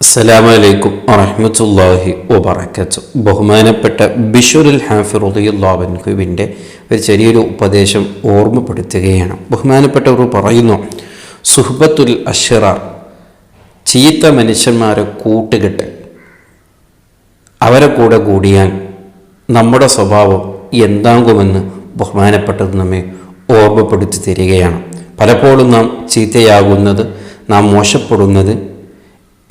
അസ്സലാമു അലൈക്കും വറഹ്മത്തുള്ളാഹി വബറകാതുഹു. ബഹുമാനപ്പെട്ട ബിശ്റുൽ ഹാഫി റളിയല്ലാഹു അൻഹുവിൻ്റെ ഒരു ചെറിയൊരു ഉപദേശം ഓർമ്മപ്പെടുത്തുകയാണ്. ബഹുമാനപ്പെട്ടവർ പറയുന്നു, സുഹ്ബത്തുൽ അശ്റാർ, ചീത്ത മനുഷ്യന്മാരെ കൂട്ടുകെട്ട്, അവരെ കൂടെ കൂടിയാൽ നമ്മുടെ സ്വഭാവം എന്താകുമെന്ന് ബഹുമാനപ്പെട്ടത് നമ്മെ ഓർമ്മപ്പെടുത്തി തരികയാണ്. പലപ്പോഴും നാം ചീത്തയാകുന്നത്, നാം മോശപ്പെടുന്നത്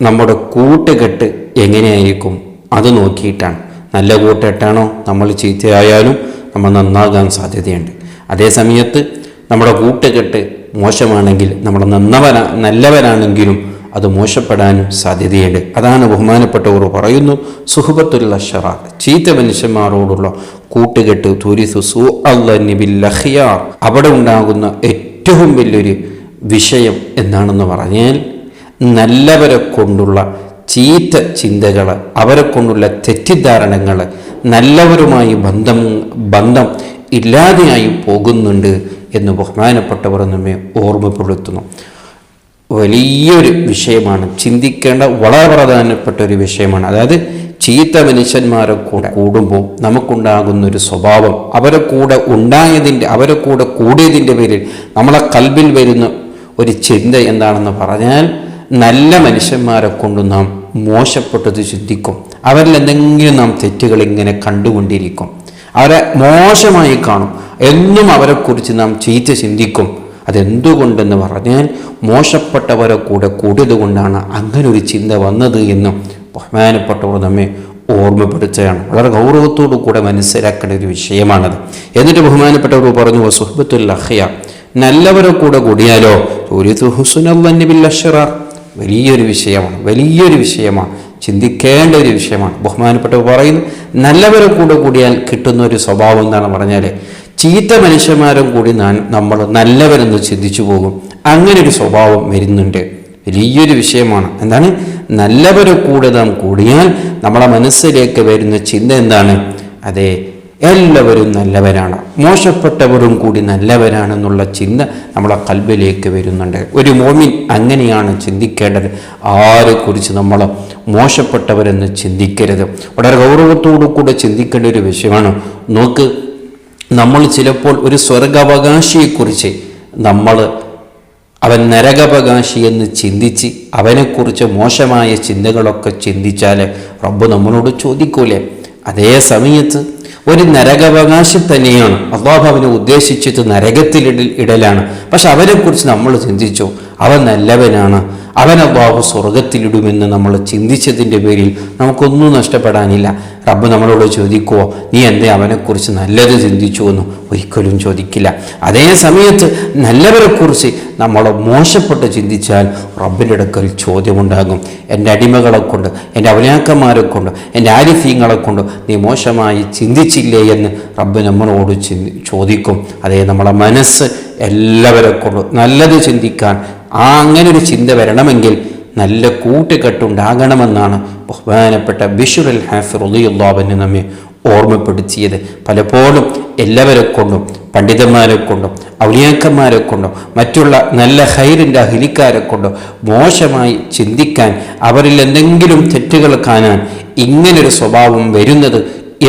നമ്മുടെ കൂട്ടുകെട്ട് എങ്ങനെയായിരിക്കും അത് നോക്കിയിട്ടാണ്. നല്ല കൂട്ടുകെട്ടാണോ നമ്മൾ ചീത്തയായാലും നമ്മൾ നന്നാകാൻ സാധ്യതയുണ്ട്. അതേ സമയത്ത് നമ്മുടെ കൂട്ടുകെട്ട് മോശമാണെങ്കിൽ നമ്മൾ നല്ലവരാണെങ്കിലും അത് മോശപ്പെടാനും സാധ്യതയുണ്ട്. അതാണ് ബഹുമാനപ്പെട്ടവർ പറയുന്നു, സുഹ്ബത്തുൽ അശ്റാർ, ചീത്ത മനുഷ്യന്മാരോടുള്ള കൂട്ടുകെട്ട് തുരിസു സൂഅൽ ബിൽ അഖ്യാർ, അവിടെ ഉണ്ടാകുന്ന ഏറ്റവും വലിയൊരു വിഷയം എന്താണെന്ന് പറഞ്ഞാൽ നല്ലവരെ കൊണ്ടുള്ള ചീത്ത ചിന്തകൾ, അവരെ കൊണ്ടുള്ള തെറ്റിദ്ധാരണകൾ, നല്ലവരുമായി ബന്ധം ഇല്ലാതെയായി പോകുന്നുണ്ട് എന്ന് ബഹുമാനപ്പെട്ടവർ നമ്മെ ഓർമ്മപ്പെടുത്തുന്നു. വലിയൊരു വിഷയമാണ്, ചിന്തിക്കേണ്ട വളരെ പ്രധാനപ്പെട്ട ഒരു വിഷയമാണ്. അതായത് ചീത്ത മനുഷ്യന്മാരെ കൂടെ കൂടുമ്പോൾ നമുക്കുണ്ടാകുന്നൊരു സ്വഭാവം, അവരെ കൂടെ കൂടിയതിൻ്റെ പേരിൽ നമ്മളെ കൽബിൽ വരുന്ന ഒരു ചിന്ത എന്താണെന്ന് പറഞ്ഞാൽ, നല്ല മനുഷ്യന്മാരെ കൊണ്ട് നാം മോശപ്പെട്ടത് ചിന്തിക്കും. അവരിൽ എന്തെങ്കിലും നാം തെറ്റുകൾ ഇങ്ങനെ കണ്ടുകൊണ്ടിരിക്കും, അവരെ മോശമായി കാണും, എന്നും അവരെക്കുറിച്ച് നാം ചീത്ത ചിന്തിക്കും. അതെന്തുകൊണ്ടെന്ന് പറഞ്ഞാൽ മോശപ്പെട്ടവരെ കൂടെ കൂടിയത് കൊണ്ടാണ് അങ്ങനൊരു ചിന്ത വന്നത് എന്ന് ബഹുമാനപ്പെട്ടവർ നമ്മെ ഓർമ്മപ്പെടുത്തുകയാണ്. വളരെ ഗൗരവത്തോടു കൂടെ മനസ്സിലാക്കേണ്ട ഒരു വിഷയമാണത്. എന്നിട്ട് ബഹുമാനപ്പെട്ടവർ പറഞ്ഞു, സുഹ്ബത്തുൽ അഖ്യാർ, നല്ലവരെ കൂടെ കൂടിയാലോ ഹുസ്നുൽ ബിൽ അശ്റാർ, വലിയൊരു വിഷയമാണ്, ചിന്തിക്കേണ്ട ഒരു വിഷയമാണ്. ബഹുമാനപ്പെട്ടവർ പറയുന്നു, നല്ലവരെ കൂടെ കൂടിയാൽ കിട്ടുന്ന ഒരു സ്വഭാവം എന്താണ് പറഞ്ഞാൽ, ചീത്ത മനുഷ്യന്മാരും കൂടി നമ്മൾ നല്ലവരെന്ന് ചിന്തിച്ചു പോകും. അങ്ങനെ ഒരു സ്വഭാവം വരുന്നുണ്ട്. വലിയൊരു വിഷയമാണ്. എന്താണ്? നല്ലവരെ കൂടെ നാം കൂടിയാൽ നമ്മുടെ മനസ്സിലേക്ക് വരുന്ന ചിന്ത എന്താണ്? അതെ, എല്ലാവരും നല്ലവരാണ്, മോശപ്പെട്ടവരും കൂടി നല്ലവരാണെന്നുള്ള ചിന്ത നമ്മളെ കൽബിലേക്ക് വരുന്നുണ്ട്. ഒരു മോമിൻ അങ്ങനെയാണ് ചിന്തിക്കേണ്ടത്. ആരെക്കുറിച്ച് നമ്മൾ മോശപ്പെട്ടവരെന്ന് ചിന്തിക്കരുത്. വളരെ ഗൗരവത്തോടു കൂടെ ചിന്തിക്കേണ്ട ഒരു വിഷയമാണ്. നോക്ക്, നമ്മൾ ചിലപ്പോൾ ഒരു സ്വർഗാവകാശിയെക്കുറിച്ച് അവൻ നരകാവകാശി എന്ന് ചിന്തിച്ച് അവനെക്കുറിച്ച് മോശമായ ചിന്തകളൊക്കെ ചിന്തിച്ചാൽ റബ്ബ് നമ്മളോട് ചോദിക്കൂലേ? അതേ സമയത്ത് ഒരു നരകാവകാശി തന്നെയാണ്, അല്ലാഹു അവനെ ഉദ്ദേശിച്ചിട്ട് നരകത്തിലിടലാണ്. പക്ഷെ അവനെക്കുറിച്ച് നമ്മൾ ചിന്തിച്ചു, അവൻ നല്ലവനാണ്, അവൻ അല്ലാഹു സ്വർഗത്തിലിടുമെന്ന് നമ്മൾ ചിന്തിച്ചതിൻ്റെ പേരിൽ നമുക്കൊന്നും നഷ്ടപ്പെടാനില്ല. റബ്ബ് നമ്മളോട് ചോദിക്കുമോ, നീ എന്തേ അവനെക്കുറിച്ച് നല്ലത് ചിന്തിച്ചു എന്ന്? ഒരിക്കലും ചോദിക്കില്ല. അതേ സമയത്ത് നല്ലവരെക്കുറിച്ച് നമ്മൾ മോശപ്പെട്ട് ചിന്തിച്ചാൽ റബ്ബിൻ്റെ അടുക്കൽ ചോദ്യമുണ്ടാകും. എൻ്റെ അടിമകളെ കൊണ്ട്, എൻ്റെ ഔലിയാക്കന്മാരെ കൊണ്ട്, എൻ്റെ ആരിഫീങ്ങളെ കൊണ്ട് നീ മോശമായി ചിന്തിച്ചില്ലേ എന്ന് റബ്ബ് നമ്മളോട് ചോദിക്കും. അതേ, നമ്മളെ മനസ്സ് എല്ലാവരെ കൊണ്ടും നല്ലത് ചിന്തിക്കാൻ, അങ്ങനെ ഒരു ചിന്ത വരണമെങ്കിൽ നല്ല കൂട്ടുകെട്ടുണ്ടാകണമെന്നാണ് ബഹുമാനപ്പെട്ട ബിശ്റുൽ ഹാഫി റളിയല്ലാഹു അൻഹു നമ്മെ ഓർമ്മപ്പെടുത്തിയത്. പലപ്പോഴും എല്ലാവരെ കൊണ്ടും, പണ്ഡിതന്മാരെ കൊണ്ടും, ഔലിയാക്കന്മാരെ കൊണ്ടും, മറ്റുള്ള നല്ല ഖൈറിൻ്റെ അഹ്ലിക്കാരെ കൊണ്ടും മോശമായി ചിന്തിക്കാൻ, അവരിൽ എന്തെങ്കിലും തെറ്റുകൾ കാണാൻ ഇങ്ങനൊരു സ്വഭാവം വരുന്നത്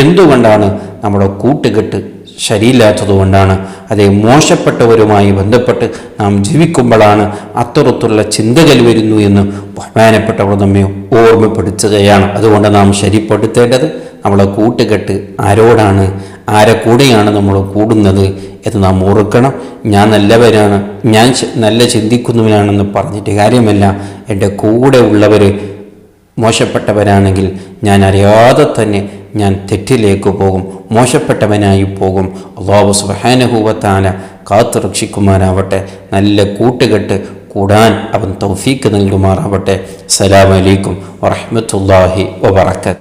എന്തുകൊണ്ടാണ്? നമ്മുടെ കൂട്ടുകെട്ട് ശരിയില്ലാത്തത് കൊണ്ടാണ്. അതേ, മോശപ്പെട്ടവരുമായി ബന്ധപ്പെട്ട് നാം ജീവിക്കുമ്പോഴാണ് അത്തരത്തിലുള്ള ചിന്തകൾ വരുന്നു എന്ന് ബഹുമാനപ്പെട്ടവർ നമ്മെ ഓർമ്മപ്പെടുത്തുകയാണ്. അതുകൊണ്ട് നാം ശരിപ്പെടുത്തേണ്ടത് നമ്മളെ കൂട്ടുകെട്ട് ആരോടാണ്, ആരെ കൂടെയാണ് നമ്മൾ കൂടുന്നത് എന്ന് നാം ഓർക്കണം. ഞാൻ നല്ലവരാണ്, ഞാൻ നല്ല ചിന്തിക്കുന്നവനാണെന്ന് പറഞ്ഞിട്ട് കാര്യമല്ല. എൻ്റെ കൂടെ ഉള്ളവർ മോശപ്പെട്ടവരാണെങ്കിൽ ഞാൻ അറിയാതെ തന്നെ ഞാൻ തെറ്റിലേക്ക് പോകും, മോശപ്പെട്ടവനായി പോകും. അല്ലാഹു സുബ്ഹാനഹു വ തആല കാത്തു രക്ഷിക്കുമാറാവട്ടെ. നല്ല കൂട്ടുകെട്ട് കൂടാൻ അവൻ തൗഫീക്ക് നൽകുമാറാവട്ടെ. അസ്സലാമു അലൈക്കും വറഹ്മത്തുള്ളാഹി വബറകാതുഹു.